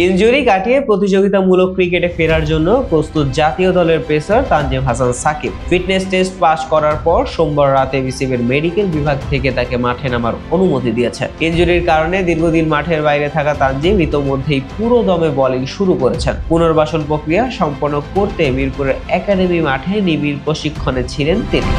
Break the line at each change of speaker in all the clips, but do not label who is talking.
Injury কাটিয়ে প্রতিযোগিতামূলক ক্রিকেটে ফেরার জন্য প্রস্তুত জাতীয় দলের pacer Tanzim Hasan Sakib fitness test pass করার পর সোমবার রাতে বিসিবির মেডিকেল বিভাগ থেকে তাকে মাঠে নামার অনুমতি দিয়েছে। ইনজুরির কারণে দীর্ঘদিন মাঠের বাইরে থাকা তানজিম ইতোমধ্যেই পুরো দমে বোলিং শুরু করেছেন। পুনর্বাসন প্রক্রিয়া সম্পন্ন করতে মিরপুরের একাডেমি মাঠে নিবিড় প্রশিক্ষণে ছিলেন তিনি।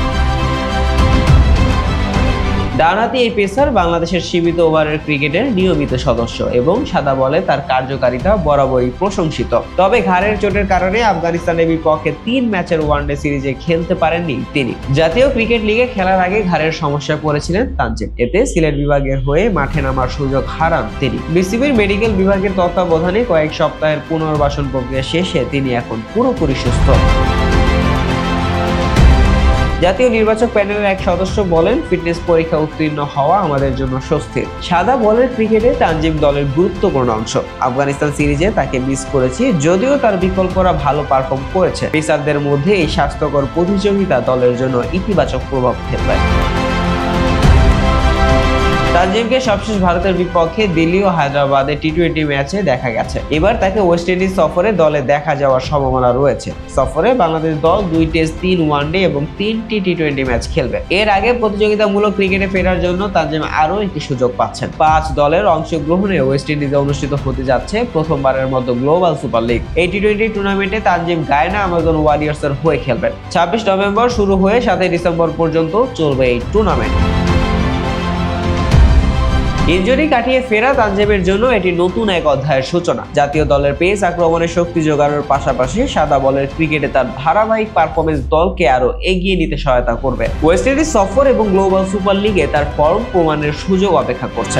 ডানহাতি এই পেসার বাংলাদেশের সীমিত ওভারের ক্রিকেটের নিয়মিত সদস্য এবং সাদা বলে তার কার্যকারিতা বরাবরই প্রশংসিত। তবে ঘাড়ের চোটের কারণে আফগানিস্তানের বিপক্ষে ৩ ম্যাচের ওয়ানডে সিরিজে খেলতে পারেননি তিনি। জাতীয় ক্রিকেট লিগে খেলার আগে ঘাড়ের সমস্যায় পড়েছিলেন তানজিম। এতে সিলেট বিভাগের হয়ে মাঠে নামার সুযোগ হারান তিনি। বিসিবির মেডিকেল বিভাগের তত্ত্বাবধানে কয়েক সপ্তাহের পুনর্বাসন প্রক্রিয়া শেষে তিনি এখন পুরোপুরি সুস্থ। জাতীয় নির্বাচক প্যানেলের এক সদস্য বলেন, ফিটনেস পরীক্ষা উত্তীর্ণ হওয়া আমাদের জন্য স্বস্তির। সাদা বলের ক্রিকেটে তানজিম দলের গুরুত্বপূর্ণ অংশ। আফগানিস্তান সিরিজে তাকে মিস করেছি, যদিও তার বিকল্পরা ভালো পারফর্ম করেছে। পেসারদের মধ্যে এই স্বাস্থ্যকর প্রতিযোগিতা দলের জন্য ইতিবাচক প্রভাব ফেলবে। তানজিমকে সবশেষ ভারতের বিপক্ষে দিল্লি ও হায়দ্রাবাদে টি-20 ম্যাচে দেখা গেছে। এবার তাকে ওয়েস্ট ইন্ডিজ সফরে দলে দেখা যাওয়ার সম্ভাবনা রয়েছে। সফরে বাংলাদেশ দল 2 টেস্ট, 3 ওয়ানডে এবং 3টি টি-20 ম্যাচ খেলবে। এর আগে প্রতিযোগিতামূলক ক্রিকেটে ফেরার জন্য তানজিম আরও একটি সুযোগ পাচ্ছেন। 5 দলের অংশগ্রহণে ওয়েস্ট ইন্ডিজে অনুষ্ঠিত হতে যাচ্ছে প্রথমবারের মতো গ্লোবাল সুপার লিগ। এই টি-20 টুর্নামেন্টে তানজিম গায়ানা আমাজন ওয়ারিয়র্সের হয়ে খেলবেন। 26 নভেম্বর শুরু হয়ে 7 ডিসেম্বর পর্যন্ত চলবে এই টুর্নামেন্ট। ইনজুরি কাটিয়ে ফেরা তানজিমের জন্য এটি নতুন এক অধ্যায়ের সূচনা। জাতীয় দলের পেস আক্রমণে শক্তি যোগানোর পাশাপাশি সাদা বলের ক্রিকেটে তার ধারাবাহিক পারফরমেন্স দলকে আরো এগিয়ে নিতে সহায়তা করবে। ওয়েস্ট ইন্ডিজ সফর এবং গ্লোবাল সুপার লিগে তার ফর্ম প্রমাণের সুযোগ অপেক্ষা করছে।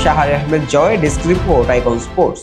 শাহরিয়ার আহমেদ জয়, ডেস্ক রিপোর্ট, আইকন স্পোর্টস।